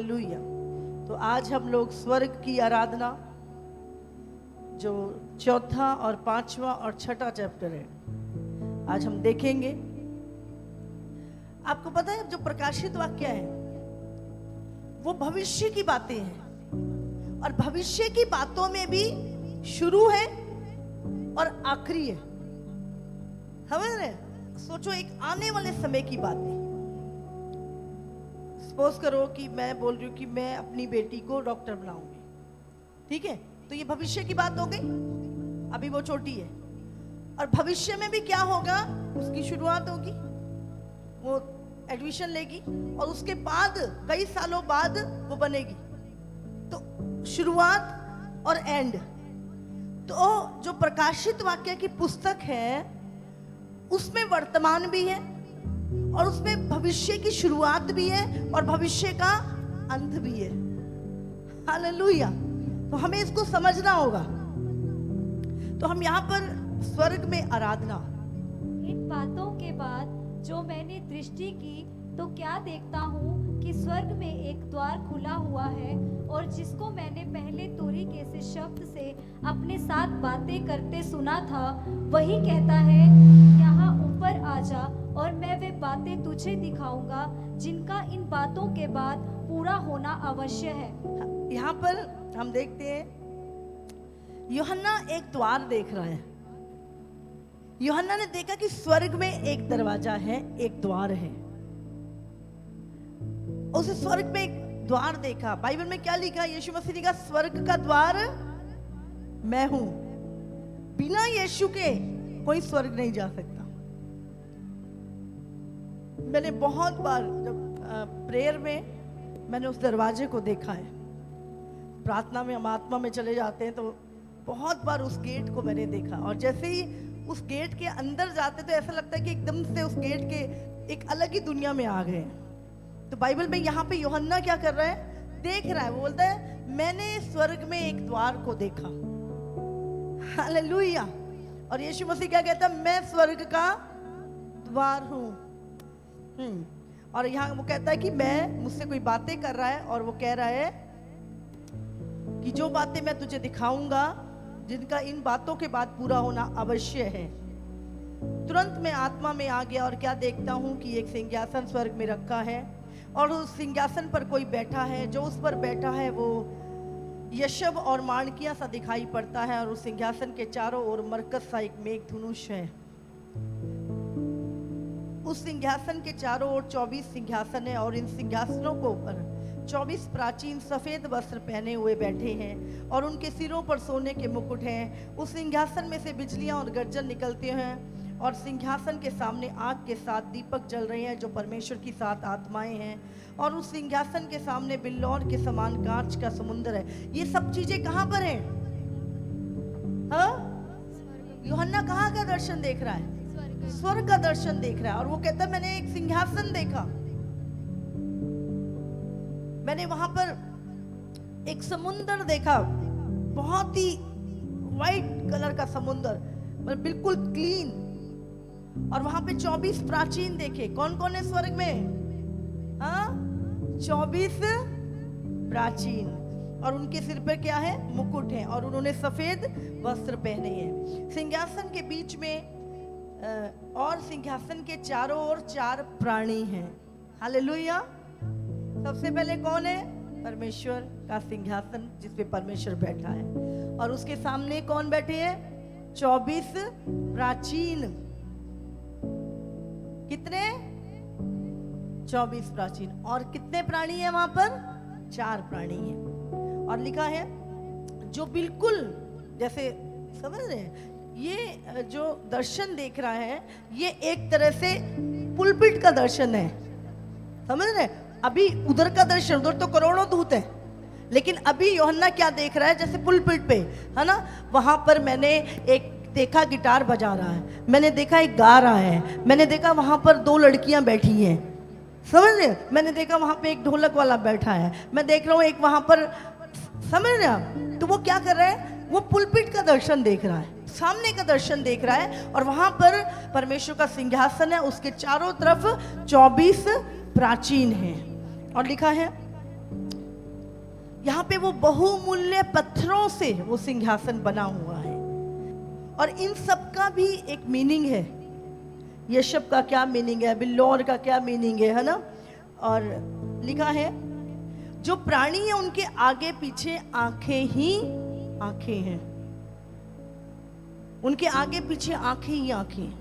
Hallelujah. तो आज हम लोग स्वर्ग की आराधना जो चौथा और पांचवा और छठा चैप्टर है आज हम देखेंगे। आपको पता है जो प्रकाशित वाक्य है वो भविष्य की बातें हैं और भविष्य की बातों में भी शुरू है और आखिरी है। समझ रहे? सोचो एक आने वाले समय की बात है। सपोज करो कि मैं बोल रही हूँ कि मैं अपनी बेटी को डॉक्टर बनाऊंगी, ठीक है? तो ये भविष्य की बात हो गई, अभी वो छोटी है। और भविष्य में भी क्या होगा, उसकी शुरुआत होगी, वो एडमिशन लेगी और उसके बाद कई सालों बाद वो बनेगी। तो शुरुआत और एंड। तो जो प्रकाशित वाक्य की पुस्तक है उसमें वर्तमान भी है और उसमें भविष्य की शुरुआत भी है और भविष्य का अंत भी है। हालेलुया। तो हमें इसको समझना होगा। तो हम यहाँ पर स्वर्ग में आराधना। इन बातों के बाद जो मैंने दृष्टि की तो क्या देखता हूँ कि स्वर्ग में एक द्वार खुला हुआ है और जिसको मैंने पहले तोरी के से शब्द से अपने साथ बातें करते सुना था वही कहता है, यहाँ ऊपर आ जा और मैं वे बातें तुझे दिखाऊंगा जिनका इन बातों के बाद पूरा होना अवश्य है। यहाँ पर हम देखते हैं यूहन्ना एक द्वार देख रहा है। यूहन्ना ने देखा कि स्वर्ग में एक दरवाजा है, एक द्वार है। उसे स्वर्ग में एक द्वार देखा। बाइबल में क्या लिखा? यीशु मसीह ने कहा स्वर्ग का द्वार मैं हूं, बिना यीशु के कोई स्वर्ग नहीं जा सकता। मैंने बहुत बार जब प्रेयर में मैंने उस दरवाजे को देखा है। प्रार्थना में हम आत्मा में चले जाते हैं तो बहुत बार उस गेट को मैंने देखा और जैसे ही उस गेट के अंदर जाते तो ऐसा लगता है कि एकदम से उस गेट के एक अलग ही दुनिया में आ गए। तो बाइबल में यहाँ पे यूहन्ना क्या कर रहा है? देख रहा है। वो बोलता है मैंने स्वर्ग में एक द्वार को देखा। हालेलुया। और यीशु मसीह क्या कहता है? मैं स्वर्ग का द्वार हूँ। और यहाँ वो कहता है कि मैं मुझसे कोई बातें कर रहा है और वो कह रहा है कि जो बातें मैं तुझे दिखाऊंगा जिनका इन बातों के बाद पूरा होना अवश्य है। तुरंत मैं आत्मा में आ गया और क्या देखता हूँ कि एक सिंहासन स्वर्ग में रखा है और उस सिंहासन पर कोई बैठा है। जो उस पर बैठा है वो यशब और माणिक्य सा दिखाई पड़ता है और उस सिंहासन के चारों ओर मरकज सा एक मेघ धनुष है। उस सिंहासन के चारों ओर 24 सिंहासन है और इन सिंहासनों को ऊपर 24 प्राचीन सफेद वस्त्र पहने हुए बैठे हैं और उनके सिरों पर सोने के मुकुट हैं। उस सिंहासन में से बिजलियां और गर्जन निकलते हैं और सिंहासन के सामने आग के साथ दीपक जल रहे हैं जो परमेश्वर की 7 आत्माएं हैं। और उस सिंहासन के सामने बिल्लौर के समान कांच का समुद्र है। ये सब चीजें कहां पर हैं? हाँ? यूहन्ना कहां का दर्शन देख रहा है? स्वर्ग का दर्शन देख रहा है। और वो कहता है मैंने एक सिंहासन देखा, मैंने वहां पर एक समुंदर देखा, बहुत ही वाइट कलर का समुंदर, मतलब बिल्कुल क्लीन। और वहां पे 24 प्राचीन देखे। कौन कौन है स्वर्ग में? हाँ, 24 प्राचीन और उनके सिर पर क्या है? मुकुट है और उन्होंने सफेद वस्त्र पहने हैं। सिंहासन के बीच में और सिंहासन के चारों ओर 4 प्राणी हैं। हालेलुया। सबसे पहले कौन है? परमेश्वर का सिंहासन जिस पे परमेश्वर बैठा है और उसके सामने कौन बैठे हैं? 24 प्राचीन। कितने? 24 प्राचीन। और कितने प्राणी हैं वहां पर? 4 प्राणी हैं। और लिखा है जो बिल्कुल जैसे, समझ रहे हैं, ये जो दर्शन देख रहा है ये एक तरह से पुलपिट का दर्शन है। समझ रहे? अभी उधर का दर्शन, उधर तो करोड़ों दूत है, लेकिन अभी यूहन्ना क्या देख रहा है? जैसे पुलपिट पे है ना, वहां पर मैंने एक देखा गिटार बजा रहा है, मैंने देखा एक गा रहा है, मैंने देखा वहां पर 2 लड़कियां बैठी हैं। समझ रहे? मैंने देखा वहां पे एक ढोलक वाला बैठा है, मैं देख रहा हूँ एक वहां पर। समझ रहे आप? तो वो क्या कर रहा है? वो पुलपिट का दर्शन देख रहा है, सामने का दर्शन देख रहा है और वहां पर परमेश्वर का सिंहासन है, उसके चारों तरफ 24 प्राचीन हैं। और लिखा है यहाँ पे वो बहुमूल्य पत्थरों से वो सिंहासन बना हुआ है, और इन सब का भी एक मीनिंग है। यशब का क्या मीनिंग है, बिल्लौर का क्या मीनिंग है ना। और लिखा है जो प्राणी है उनके आगे पीछे आंखें ही आंखें हैं, उनके आगे पीछे आंखें ही आंखें हैं,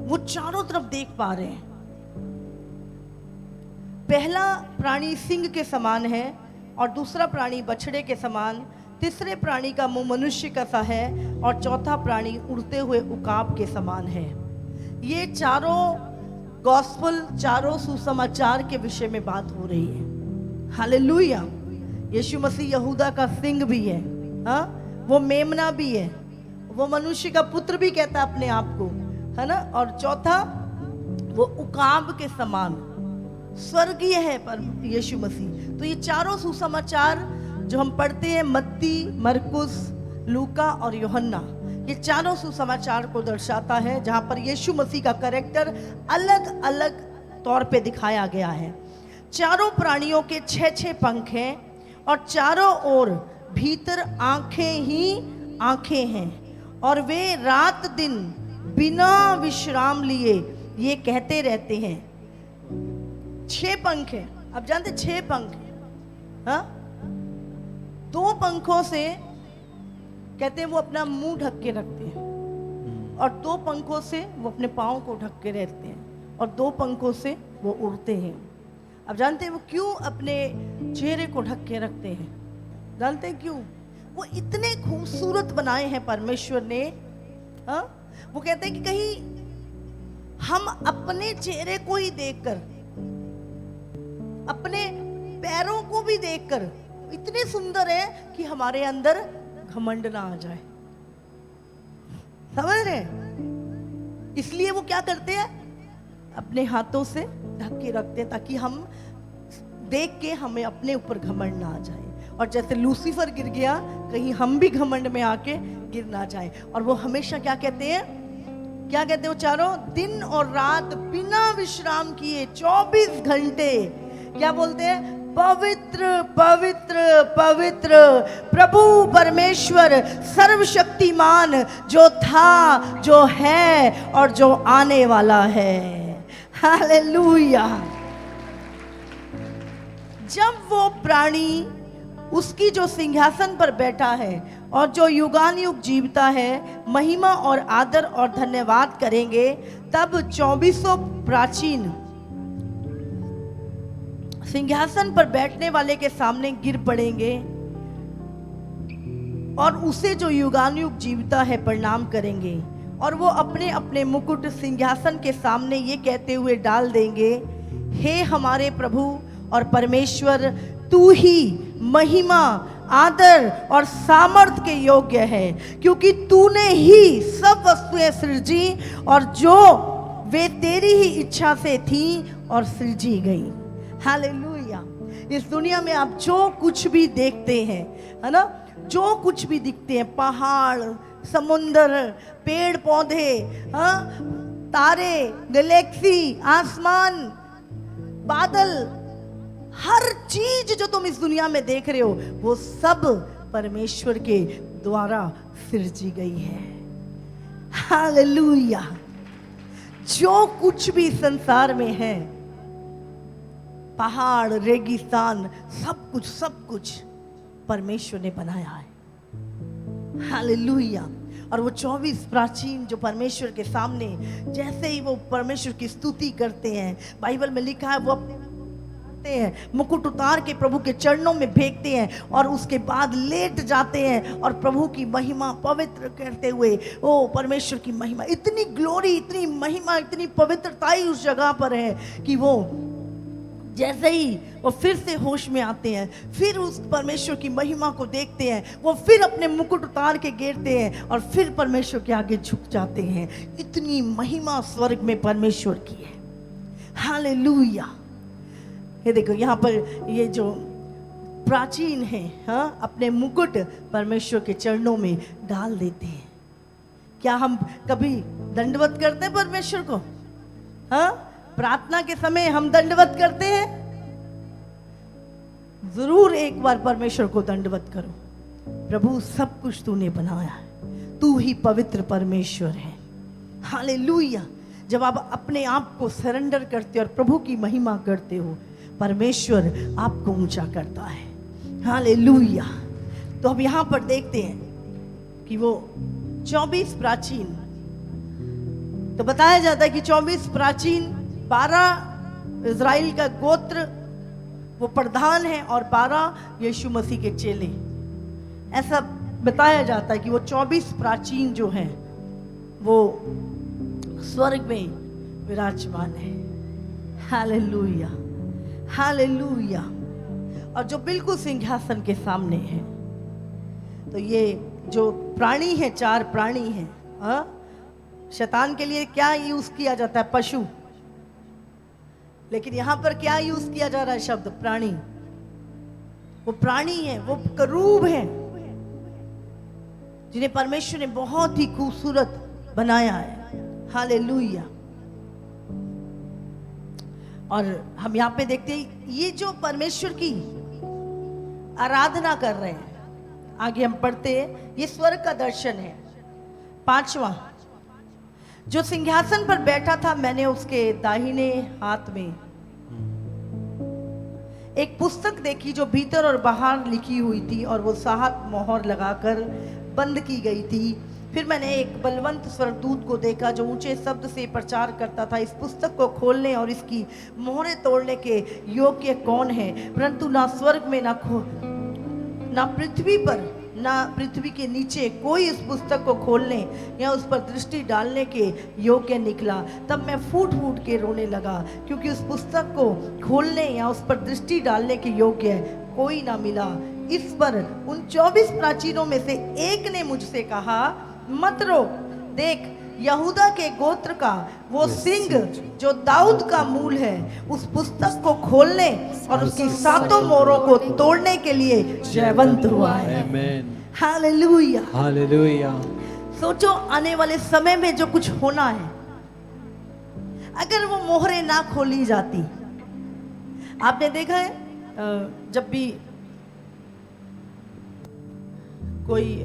वो चारों तरफ देख पा रहे हैं। पहला प्राणी सिंह के समान है, और दूसरा प्राणी बछड़े के समान, तीसरे प्राणी का मुंह मनुष्य का सा है, और चौथा प्राणी उड़ते हुए उकाब के समान है। ये चारों गॉस्पल, चारों सुसमाचार के विषय में बात हो रही है। हालेलुया। यीशु मसीह यहूदा का सिंह भी है, हाँ, वो मेमना भी है, वो मनुष्य का पुत्र भी कहता अपने आप को, है ना। और चौथा वो उकाब के समान स्वर्गीय है पर यीशु मसीह। तो ये चारों सुसमाचार जो हम पढ़ते हैं, मत्ती, मरकुस, लूका और यूहन्ना, ये चारों सुसमाचार को दर्शाता है, जहां पर यीशु मसीह का कैरेक्टर अलग अलग तौर पे दिखाया गया है। चारों प्राणियों के 6-6 पंख हैं, और चारों ओर भीतर आंखें ही आंखें हैं, और वे रात दिन बिना विश्राम लिए ये कहते रहते हैं। 6 पंख हैं, अब जानते 6 पंख, हाँ। 2 पंखों से कहते हैं वो अपना मुंह ढक के रखते हैं, और 2 पंखों से वो अपने पाँव को ढक के रहते हैं, और 2 पंखों से वो उड़ते हैं। अब जानते हैं वो क्यों अपने चेहरे को ढक के रखते हैं? जानते हैं क्यों? वो इतने खूबसूरत बनाए हैं परमेश्वर ने, हाँ। वो कहते हैं कि कहीं हम अपने चेहरे को ही देखकर, अपने पैरों को भी देखकर इतने सुंदर है कि हमारे अंदर घमंड ना आ जाए। समझ रहे? इसलिए वो क्या करते हैं, अपने हाथों से ढक के रखते हैं, ताकि हम देख के हमें अपने ऊपर घमंड ना आ जाए। और जैसे लूसीफर गिर गया, कहीं हम भी घमंड में आके गिर ना जाए। और वो हमेशा क्या कहते हैं, क्या कहते हैं वो चारों, दिन और रात बिना विश्राम किए 24 घंटे क्या बोलते हैं, पवित्र पवित्र पवित्र प्रभु परमेश्वर सर्वशक्तिमान, जो था, जो है और जो आने वाला है। हालेलुया। जब वो प्राणी उसकी जो सिंहासन पर बैठा है और जो युगानुयुग जीवता है, महिमा और आदर और धन्यवाद करेंगे, तब 24 प्राचीन सिंहासन पर बैठने वाले के सामने गिर पड़ेंगे, और उसे जो युगानुयुग जीवता है प्रणाम करेंगे, और वो अपने अपने मुकुट सिंहासन के सामने ये कहते हुए डाल देंगे, हे हमारे प्रभु और परमेश्वर, तू ही महिमा, आदर और सामर्थ के योग्य है, क्योंकि तूने ही सब वस्तुएं सृजी, और जो वे तेरी ही इच्छा से थी और सृजी गई। हालेलुया। इस दुनिया में आप जो कुछ भी देखते हैं, है ना, जो कुछ भी दिखते हैं, पहाड़, समुंदर, पेड़ पौधे, हाँ, तारे, गैलेक्सी, आसमान, बादल, हर चीज जो तुम इस दुनिया में देख रहे हो, वो सब परमेश्वर के द्वारा सृजी गई है। हालेलुया। जो कुछ भी संसार में है, पहाड़, रेगिस्तान, सब कुछ परमेश्वर ने बनाया है। हालेलुया। और वो 24 प्राचीन जो परमेश्वर के सामने जैसे ही वो परमेश्वर की स्तुति करते हैं, बाइबल में लिखा है वो अपने हैं, मुकुट उतार के प्रभु के चरणों में फेंकते हैं, और उसके बाद लेट जाते हैं और प्रभु की महिमा पवित्र करते हुए, ओ परमेश्वर की महिमा, इतनी ग्लोरी, इतनी महिमा, इतनी पवित्रता ही उस जगह पर है कि वो जैसे ही वो फिर से होश में आते हैं, फिर उस परमेश्वर की महिमा को देखते हैं, वो फिर अपने मुकुट उतार के गिरते हैं और फिर परमेश्वर के आगे झुक जाते हैं। इतनी महिमा स्वर्ग में परमेश्वर की है। हालेलुया। ये देखो यहाँ पर ये जो प्राचीन है, हाँ, अपने मुकुट परमेश्वर के चरणों में डाल देते हैं। क्या हम कभी दंडवत करते हैं परमेश्वर को? हाँ, प्रार्थना के समय हम दंडवत करते हैं? जरूर एक बार परमेश्वर को दंडवत करो। प्रभु सब कुछ तूने बनाया है, तू ही पवित्र परमेश्वर है। हालेलुया। जब आप अपने आप को सरेंडर करते हो और प्रभु की महिमा करते हो, परमेश्वर आपको ऊंचा करता है। हालेलुया। तो अब यहाँ पर देखते हैं कि वो 24 प्राचीन, तो बताया जाता है कि 24 प्राचीन, 12 इज़राइल का गोत्र वो प्रधान है और 12 यीशु मसीह के चेले। ऐसा बताया जाता है कि वो 24 प्राचीन जो हैं वो स्वर्ग में विराजमान है। Hallelujah, hallelujah. और जो बिल्कुल सिंहासन के सामने है, तो ये जो प्राणी है, 4 प्राणी हैं। हाँ, शैतान के लिए क्या यूज किया जाता है? पशु। लेकिन यहां पर क्या यूज किया जा रहा है? शब्द प्राणी। वो प्राणी है, वो करूब है, जिन्हें परमेश्वर ने बहुत ही खूबसूरत बनाया है। हालेलुया। और हम यहाँ पे देखते हैं ये जो परमेश्वर की आराधना कर रहे हैं, आगे हम पढ़ते हैं, ये स्वर्ग का दर्शन है। 5वां, जो सिंहासन पर बैठा था, मैंने उसके दाहिने हाथ में एक पुस्तक देखी जो भीतर और बाहर लिखी हुई थी और वो 7 मोहर लगाकर बंद की गई थी। फिर मैंने एक बलवंत स्वर्गदूत को देखा जो ऊंचे शब्द से प्रचार करता था, इस पुस्तक को खोलने और इसकी मोहरें तोड़ने के योग्य कौन है? परंतु ना स्वर्ग में ना पृथ्वी पर, ना पृथ्वी के नीचे कोई इस पुस्तक को खोलने या उस पर दृष्टि डालने के योग्य निकला। तब मैं फूट फूट के रोने लगा, क्योंकि उस पुस्तक को खोलने या उस पर दृष्टि डालने के योग्य कोई ना मिला। इस पर उन 24 प्राचीनों में से एक ने मुझसे कहा, मत रो, देख यहूदा के गोत्र का वो सिंह जो दाऊद का मूल है, उस पुस्तक को खोलने और उसकी 7 मोहरों को तोड़ने के लिए जयवंत हुआ है। Hallelujah, hallelujah. सोचो आने वाले समय में जो कुछ होना है, अगर वो मोहरें ना खोली जाती। आपने देखा है जब भी कोई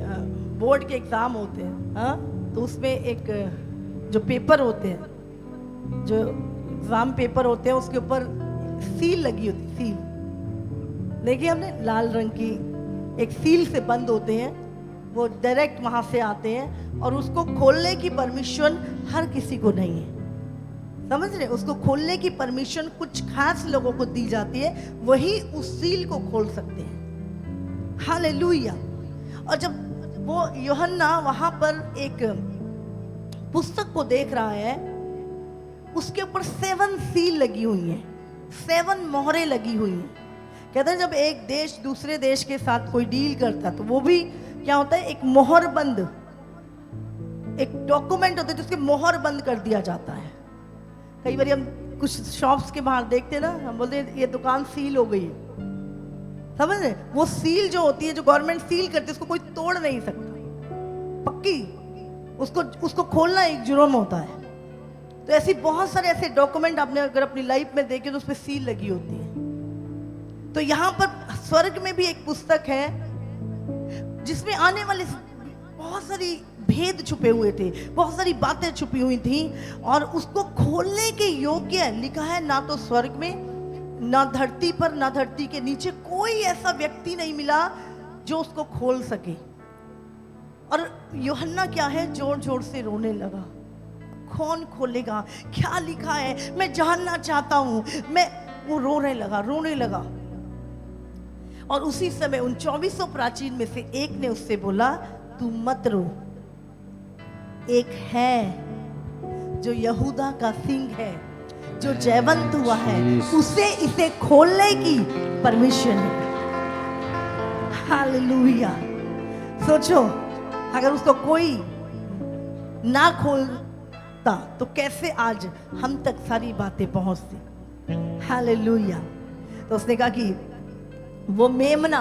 बोर्ड के एग्जाम होते हैं, हाँ, तो उसमें एक जो पेपर होते हैं, जो एग्जाम पेपर होते हैं, उसके ऊपर सील लगी होती, सील देखिए हमने, लाल रंग की एक सील से बंद होते हैं, वो डायरेक्ट वहां से आते हैं और उसको खोलने की परमिशन हर किसी को नहीं है। समझ रहे? उसको खोलने की परमिशन कुछ खास लोगों को दी जाती है, वही उस सील को खोल सकते हैं। हालेलुया। और जब वो यूहन्ना वहां पर एक पुस्तक को देख रहा है, उसके ऊपर 7 सील लगी हुई हैं, 7 मोहरें लगी हुई हैं। कहते हैं जब एक देश दूसरे देश के साथ कोई डील करता है तो वो भी क्या होता है, एक मोहर बंद, एक डॉक्यूमेंट होता है जिसके मोहर बंद कर दिया जाता है। कई बार हम कुछ शॉप्स के बाहर देखते हैं ना, हम बोलते हैं ये दुकान सील हो गई है। समझ रहे? वो सील जो होती है, जो गवर्नमेंट सील करती है, उसको कोई तोड़ नहीं सकता, पक्की। उसको खोलना एक जुर्म होता है। तो ऐसी बहुत सारे ऐसे डॉक्यूमेंट आपने अगर अपनी लाइफ में देखे तो उस पर सील लगी होती है। तो यहाँ पर स्वर्ग में भी एक पुस्तक है जिसमें आने वाले बहुत सारी भेद छुपे हुए थे, बहुत सारी बातें छुपी हुई थी, और उसको खोलने के योग्य लिखा है ना तो स्वर्ग में, ना धरती पर, ना धरती के नीचे कोई ऐसा व्यक्ति नहीं मिला जो उसको खोल सके। और यूहन्ना क्या है, जोर जोर से रोने लगा, कौन खोलेगा, क्या लिखा है, मैं जानना चाहता हूं। वो रोने लगा। और उसी समय उन 24 प्राचीन में से एक ने उससे बोला, तू मत रो, एक है जो यहूदा का सिंह है, जो जयवंत हुआ है, उसे इसे खोलने की परमिशन है। हालेलुया। सोचो अगर उसको कोई ना खोलता तो कैसे आज हम तक सारी बातें पहुंचती। हालेलुया। तो उसने कहा कि वो मेमना,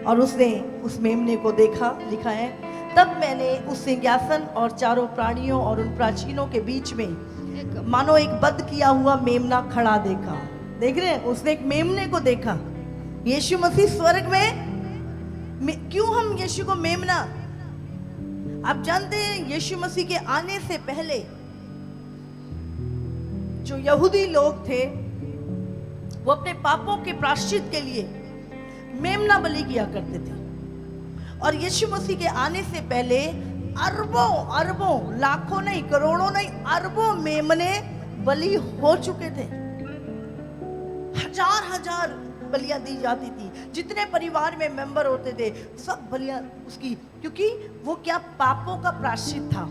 और उसने उस मेमने को देखा, लिखा है, तब मैंने उस सिंहासन और चारों प्राणियों और उन प्राचीनों के बीच में मानो एक बद किया हुआ मेमना खड़ा देखा। देख रहे हैं, उसने एक मेमने को देखा यीशु मसीह स्वर्ग में क्यों हम यीशु को मेमना? आप जानते हैं यीशु मसीह के आने से पहले जो यहूदी लोग थे वो अपने पापों के प्रायश्चित के लिए मेमना बलि किया करते थे। और यीशु मसीह के आने से पहले अरबों अरबों, लाखों नहीं, करोड़ों नहीं, अरबों मेमने बलि हो चुके थे। हजार हजार बलियां दी जाती थी। जितने परिवार में मेंबर होते थे सब बलियां उसकी, क्योंकि वो क्या पापों का प्रायश्चित था,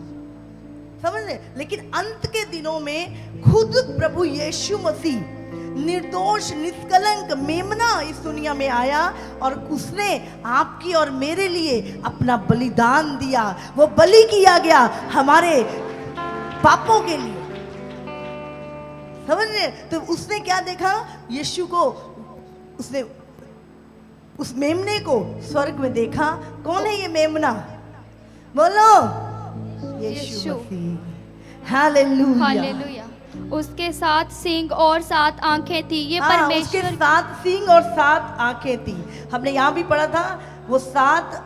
समझ रहे? लेकिन अंत के दिनों में खुद प्रभु यीशु मसीह निर्दोष निष्कलंक मेमना इस दुनिया में आया और उसने आपकी और मेरे लिए अपना बलिदान दिया। वो बलि किया गया हमारे पापों के लिए, समझ रहे? तो उसने क्या देखा? यीशु को, उसने उस मेमने को स्वर्ग में देखा। कौन है ये मेमना? बोलो, यीशु मसीह। Hallelujah, hallelujah. उसके 7 सींग और 7 आंखें थी। ये उसके परमेश्वर 7 सींग और 7 आंखें थी। हमने यहाँ भी पढ़ा था वो 7,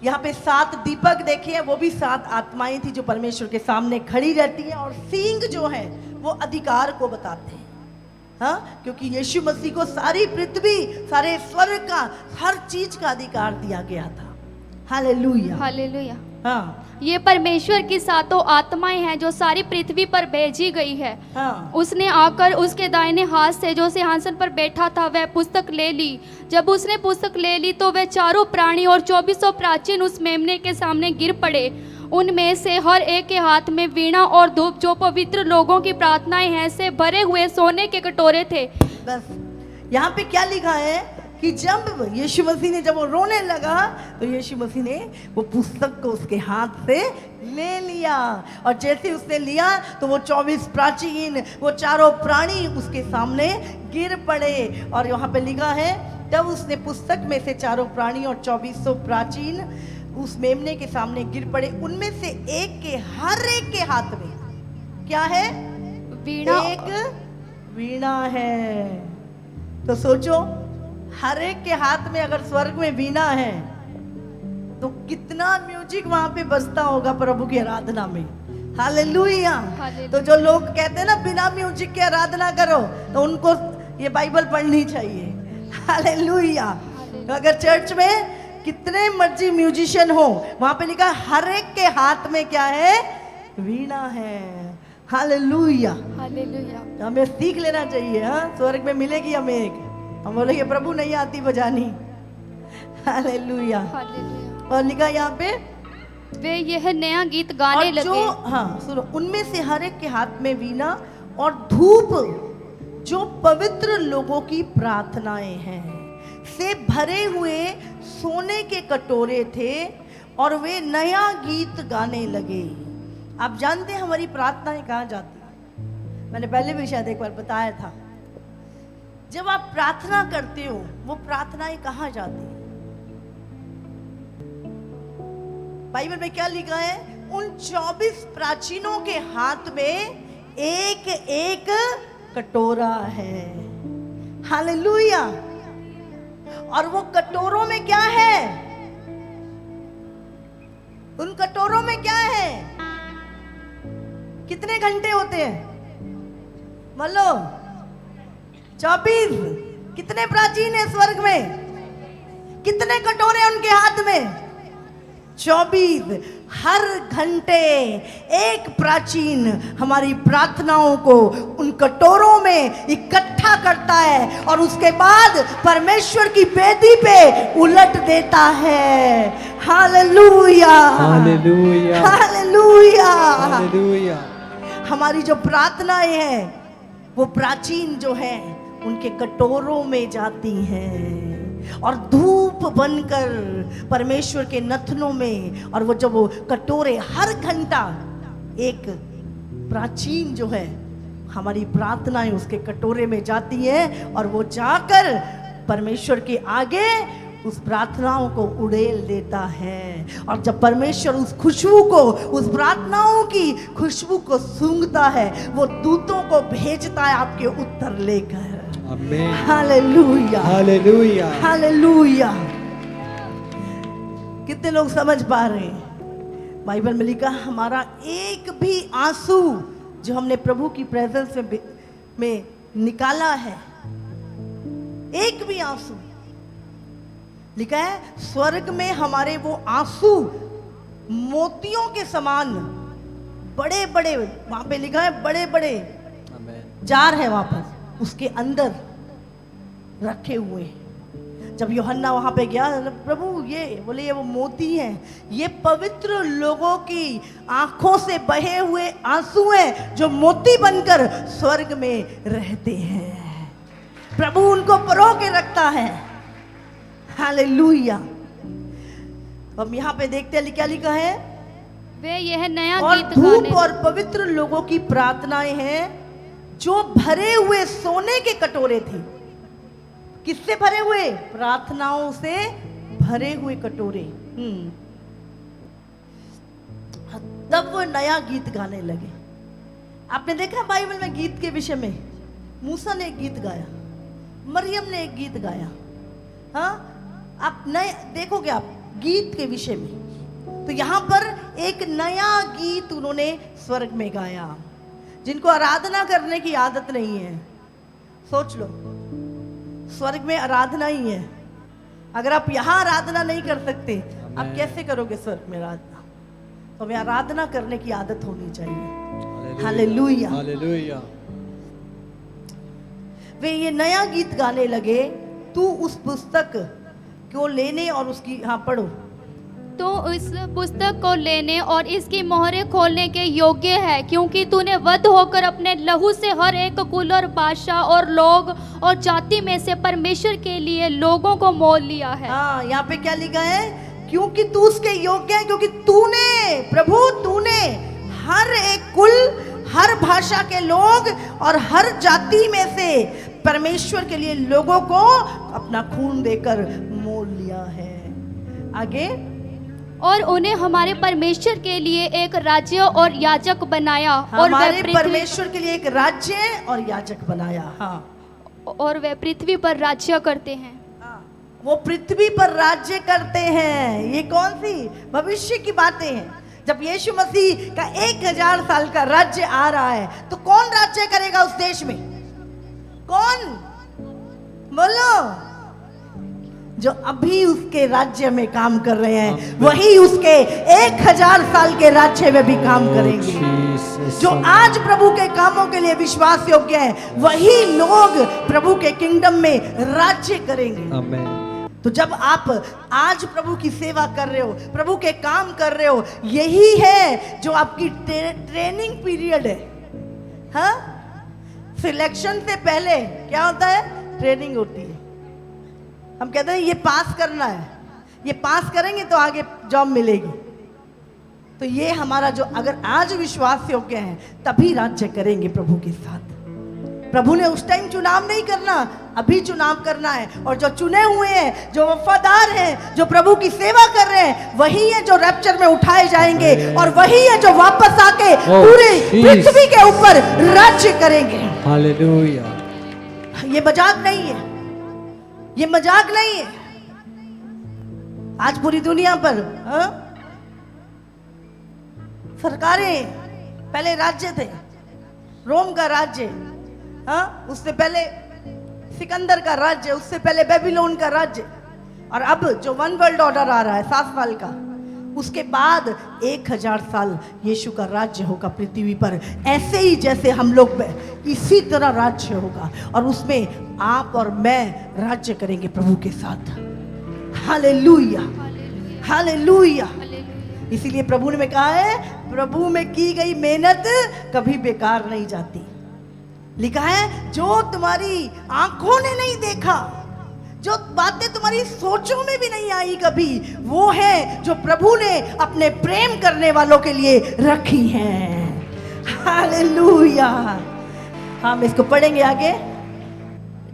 यहाँ पे 7 दीपक देखे हैं, वो भी 7 आत्माएं थी जो परमेश्वर के सामने खड़ी रहती हैं। और सींग जो है वो अधिकार को बताते हैं, हाँ, क्योंकि यीशु मसीह को सारी पृथ्वी, सारे स्वर्ग का, हर चीज का अधिकार दिया गया था। Hallelujah, hallelujah. हाँ ये परमेश्वर की 7 आत्माएं हैं जो सारी पृथ्वी पर भेजी गई है। हाँ उसने आकर उसके दाहिने हाथ से जो सिंहासन पर बैठा था वह पुस्तक ले ली। जब उसने पुस्तक ले ली तो वह चारों प्राणी और 2400 प्राचीन उस मेमने के सामने गिर पड़े। उनमें से हर एक के हाथ में वीणा और धूप, जो पवित्र लोगों की प्रार्थनाएं हैं, से भरे हुए सोने के कटोरे थे। बस यहाँ पे क्या लिखा है कि जब यीशु मसीह ने, जब वो रोने लगा तो यीशु मसीह ने वो पुस्तक को उसके हाथ से ले लिया। और जैसे उसने लिया तो वो 24 प्राचीन, वो चारों प्राणी उसके सामने गिर पड़े। और यहाँ पे लिखा है जब उसने पुस्तक में से चारों प्राणी और 2400 प्राचीन उस मेमने के सामने गिर पड़े। उनमें से हर एक के हाथ में क्या है? वीणा। एक वीणा है। तो सोचो, हर एक के हाथ में अगर स्वर्ग में वीणा है तो कितना म्यूजिक वहां पे बजता होगा प्रभु की आराधना में। हालेलुया। तो जो लोग कहते हैं ना बिना म्यूजिक के आराधना करो, तो उनको ये बाइबल पढ़नी चाहिए। हालेलुया। तो अगर चर्च में कितने मर्जी म्यूजिशियन हो, वहां पे लिखा हर एक के हाथ में क्या है? वीणा है। Hallelujah, hallelujah. तो हमें सीख लेना चाहिए। हाँ, स्वर्ग में मिलेगी हमें एक, हम बोलेंगे प्रभु नहीं आती बजानी। हालेलुया। हालेलुया। और लिखा यहाँ पे वे यह नया गीत गाने और जो, लगे। हाँ सुनो, उनमें से हर एक के हाथ में वीणा और धूप, जो पवित्र लोगों की प्रार्थनाएं हैं, से भरे हुए सोने के कटोरे थे और वे नया गीत गाने लगे। आप जानते हैं हमारी प्रार्थनाएं कहाँ जाती हैं? मैंने पहले भी शायद एक बार बताया था। जब आप प्रार्थना करते हो वो प्रार्थनाएं कहाँ जाती हैं? बाइबल में क्या लिखा है? उन 24 प्राचीनों के हाथ में एक एक कटोरा है। हालेलुया। और वो कटोरों में क्या है? उन कटोरों में क्या है? कितने घंटे होते हैं? मान लो 24। कितने प्राचीन है स्वर्ग में? कितने कटोरे उनके हाथ में? 24। हर घंटे एक प्राचीन हमारी प्रार्थनाओं को उन कटोरों में इकट्ठा करता है और उसके बाद परमेश्वर की वेदी पे उलट देता है। Hallelujah, hallelujah, hallelujah, hallelujah. हमारी जो प्रार्थनाएं हैं वो प्राचीन जो है उनके कटोरों में जाती हैं और धूप बनकर परमेश्वर के नथनों में। और वो जब वो कटोरे हर घंटा एक प्राचीन जो है हमारी प्रार्थनाएं उसके कटोरे में जाती हैं और वो जाकर परमेश्वर के आगे उस प्रार्थनाओं को उड़ेल देता है। और जब परमेश्वर उस खुशबू को, उस प्रार्थनाओं की खुशबू को सूंघता है, वो दूतों को भेजता है आपके उत्तर लेकर। आमेन। Hallelujah, hallelujah. हालेलुया। कितने लोग समझ पा रहे हैं? बाइबल में लिखा, हमारा एक भी आंसू जो हमने प्रभु की प्रेजेंस में निकाला है, एक भी आंसू, लिखा है स्वर्ग में हमारे वो आंसू मोतियों के समान बड़े बड़े, वहां पे लिखा है बड़े बड़े आमेन। जार है वहां पर, उसके अंदर रखे हुए हैं। जब यूहन्ना वहां पे गया, प्रभु ये बोले ये वो मोती हैं, ये पवित्र लोगों की आंखों से बहे हुए आंसू हैं जो मोती बनकर स्वर्ग में रहते हैं। प्रभु उनको परो के रखता है। हालेलुया। हम यहाँ पे देखते हैं क्या लिखा है, वे यह नया और गीत धूप गाने और पवित्र लोगों की प्रार्थनाएं हैं जो भरे हुए सोने के कटोरे थे। किससे भरे हुए? प्रार्थनाओं से भरे हुए कटोरे। तब वो नया गीत गाने लगे। आपने देखा बाइबल में गीत के विषय में, मूसा ने एक गीत गाया, मरियम ने एक गीत गाया। हाँ, आप नए देखोगे आप गीत के विषय में, तो यहां पर एक नया गीत उन्होंने स्वर्ग में गाया। जिनको आराधना करने की आदत नहीं है, सोच लो, स्वर्ग में आराधना ही है। अगर आप यहां आराधना नहीं कर सकते, आप कैसे करोगे स्वर्ग में आराधना? तो हमें आराधना करने की आदत होनी चाहिए। Hallelujah, hallelujah. वे ये नया गीत गाने लगे, तू उस पुस्तक को लेने और उसकी, हाँ पढ़ो, तो इस पुस्तक को लेने और इसकी मोहरें खोलने के योग्य है, क्योंकि तूने वध होकर अपने लहू से हर एक कुल और भाषा और लोग और जाति में से परमेश्वर के लिए लोगों को मोल लिया है। हाँ, यहाँ पे क्या लिखा है? क्योंकि तू उसके योग्य है, क्योंकि तूने, प्रभु तूने हर एक कुल, हर भाषा के लोग और हर जाति में से परमेश्वर के लिए लोगों को अपना खून देकर मोल लिया है। आगे, और उन्हें हमारे परमेश्वर के लिए एक राज्य और याजक बनाया, और हमारे वे परमेश्वर के लिए एक राज्य और याजक बनाया। हाँ, और वे पृथ्वी पर राज्य करते हैं। वो पृथ्वी पर राज्य करते हैं। ये कौन सी भविष्य की बातें हैं? जब यीशु मसीह का 1000 साल का राज्य आ रहा है, तो कौन राज्य करेगा उस देश में? कौन? बोलो। जो अभी उसके राज्य में काम कर रहे हैं, वही उसके 1000 साल के राज्य में भी काम करेंगे। जो आज प्रभु के कामों के लिए विश्वास योग्य है, वही लोग प्रभु के किंगडम में राज्य करेंगे। आमेन। तो जब आप आज प्रभु की सेवा कर रहे हो, प्रभु के काम कर रहे हो, यही है जो आपकी ट्रेनिंग पीरियड है। हाँ, सिलेक्शन से पहले क्या होता है? ट्रेनिंग होती है। हम कहते हैं ये पास करना है, ये पास करेंगे तो आगे जॉब मिलेगी। तो ये हमारा जो, अगर आज विश्वास योग्य है, तभी राज्य करेंगे प्रभु के साथ। प्रभु ने उस टाइम चुनाव नहीं करना, अभी चुनाव करना है। और जो चुने हुए हैं, जो वफादार हैं, जो प्रभु की सेवा कर रहे हैं, वही है जो रैप्चर में उठाए जाएंगे, और वही है जो वापस आके पूरे पृथ्वी के ऊपर राज्य करेंगे। हालेलुया। ये मजाक नहीं है, ये मजाक नहीं है। आज पूरी दुनिया पर सरकारें, पहले राज्य थे, रोम का राज्य, उससे पहले सिकंदर का राज्य, उससे पहले बेबीलोन का राज्य, और अब जो वन वर्ल्ड ऑर्डर आ रहा है 7 साल का, उसके बाद 1000 साल यीशु का राज्य होगा पृथ्वी पर। ऐसे ही जैसे हम लोग इसी तरह राज्य होगा, और उसमें आप और मैं राज्य करेंगे प्रभु के साथ। Hallelujah, hallelujah. इसीलिए प्रभु ने कहा है, प्रभु में की गई मेहनत कभी बेकार नहीं जाती। लिखा है, जो तुम्हारी आंखों ने नहीं देखा, जो बातें तुम्हारी सोचों में भी नहीं आई कभी, वो है जो प्रभु ने अपने प्रेम करने वालों के लिए रखी हैं। हालेलुया। हम इसको पढ़ेंगे आगे।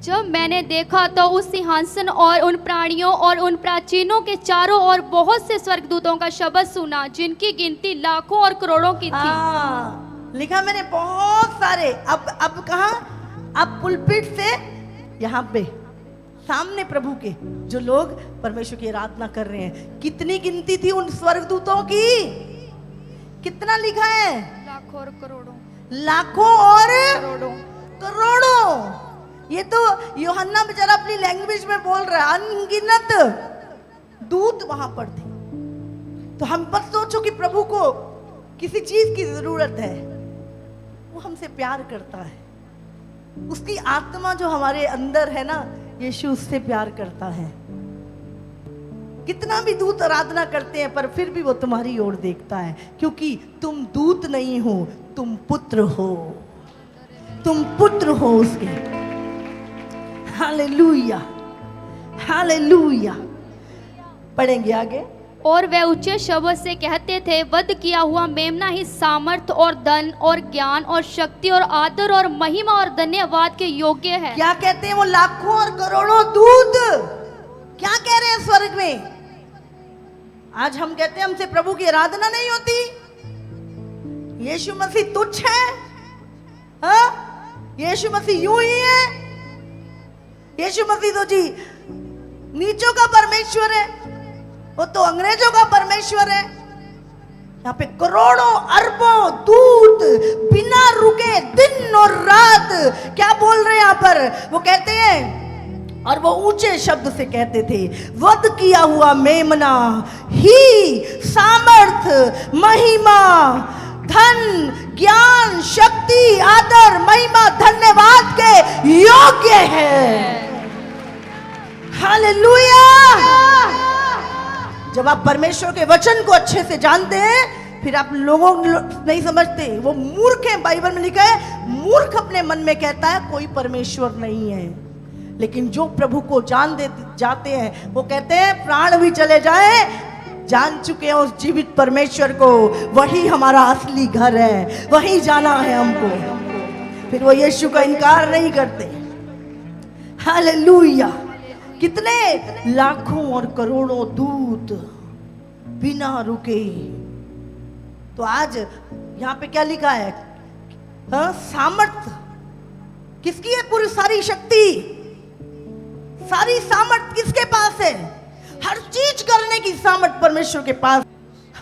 जब मैंने देखा तो उस सिंहासन और उन प्राणियों और उन प्राचीनों के चारों ओर बहुत से स्वर्गदूतों का शब्द सुना, जिनकी गिनती लाखों और करोड़ों की थी। लिखा मैंने बहुत सारे। अब कहा, अब पुलपिट से यहाँ पे सामने प्रभु के जो लोग परमेश्वर की आराधना कर रहे हैं, कितनी गिनती थी उन स्वर्गदूतों की? कितना लिखा है? लाखों और करोड़ों। लाखों और करोड़ों। करोड़ों। ये तो यूहन्ना बेचारा अपनी लैंग्वेज में बोल रहा है, अनगिनत दूत वहां पर थे। तो हम बस सोचो कि प्रभु को किसी चीज की जरूरत है, वो हमसे प्यार करता है। उसकी आत्मा जो हमारे अंदर है ना, यीशु उससे प्यार करता है। कितना भी दूत आराधना करते हैं पर फिर भी वो तुम्हारी ओर देखता है, क्योंकि तुम दूत नहीं हो, तुम पुत्र हो। तुम पुत्र हो उसके। Hallelujah, hallelujah. पढ़ेंगे आगे। और वे ऊंचे शब्द से कहते थे, वध किया हुआ मेमना ही सामर्थ और धन और ज्ञान और शक्ति और आदर और महिमा और धन्यवाद के योग्य है। क्या कहते हैं वो लाखों और करोड़ों दूत? क्या कह रहे हैं स्वर्ग में? आज हम कहते हैं हमसे प्रभु की आराधना नहीं होती, यीशु मसीह तुच्छ है, हाँ? यीशु मसीह यूं ही है, यीशु मसीह तो जी नीचों का परमेश्वर है, वो तो अंग्रेजों का परमेश्वर है। यहाँ पे करोड़ों अरबों दूत बिना रुके दिन और रात क्या बोल रहे हैं यहाँ पर? वो कहते हैं, और वो ऊंचे शब्द से कहते थे, वध किया हुआ मेमना ही सामर्थ, महिमा, धन, ज्ञान, शक्ति, आदर, महिमा, धन्यवाद के योग्य है। हालेलुया। जब आप परमेश्वर के वचन को अच्छे से जानते हैं, फिर आप लोगों नहीं समझते, वो मूर्ख है। बाइबल में लिखा है, मूर्ख अपने मन में कहता है कोई परमेश्वर नहीं है, लेकिन जो प्रभु को जाते हैं वो कहते हैं प्राण भी चले जाए, जान चुके हैं उस जीवित परमेश्वर को, वही हमारा असली घर है, वही जाना है हमको। फिर वो यीशु का इनकार नहीं करते। हालेलुया। कितने लाखों और करोड़ों दूत बिना रुके। तो आज यहाँ पे क्या लिखा है? हाँ, सामर्थ किसकी है? पूरी सारी शक्ति, सारी सामर्थ किसके पास है? हर चीज करने की सामर्थ परमेश्वर के पास।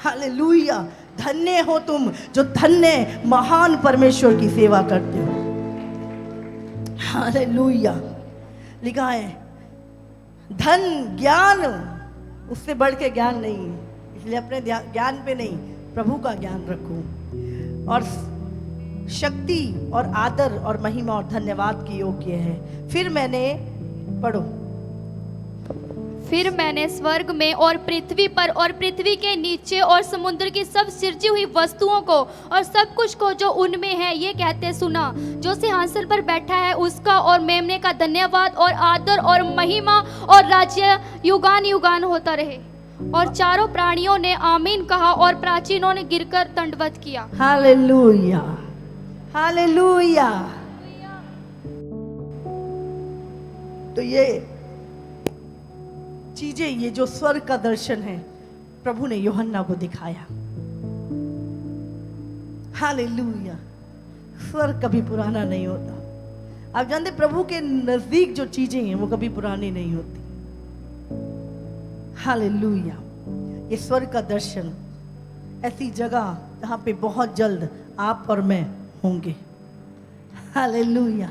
हालेलुया। धन्य हो तुम जो धन्य महान परमेश्वर की सेवा करते हो। हालेलुया। लिखा है धन, ज्ञान, उससे बढ़ के ज्ञान नहीं है, इसलिए अपने ज्ञान पे नहीं, प्रभु का ज्ञान रखो। और शक्ति और आदर और महिमा और धन्यवाद की योग्य है। फिर मैंने, पढ़ो। फिर मैंने स्वर्ग में और पृथ्वी पर और पृथ्वी के नीचे और समुद्र की सब सृजी हुई वस्तुओं को और सब कुछ को जो उनमें है ये कहते सुना, जो सिंहासन पर बैठा है उसका और मेमने का धन्यवाद और आदर और महिमा और राज्य युगान युगान होता रहे। और चारों प्राणियों ने आमीन कहा और प्राचीनों ने गिरकर दंडवत किया। Hallelujah, hallelujah. तो ये चीजें, ये जो स्वर्ग का दर्शन है, प्रभु ने यूहन्ना को दिखाया। हालेलुया। स्वर्ग कभी पुराना नहीं होता। आप जानते, प्रभु के नजदीक जो चीजें हैं वो कभी पुरानी नहीं होती। हालेलुया। ये स्वर्ग का दर्शन, ऐसी जगह जहां पे बहुत जल्द आप और मैं होंगे। हालेलुया।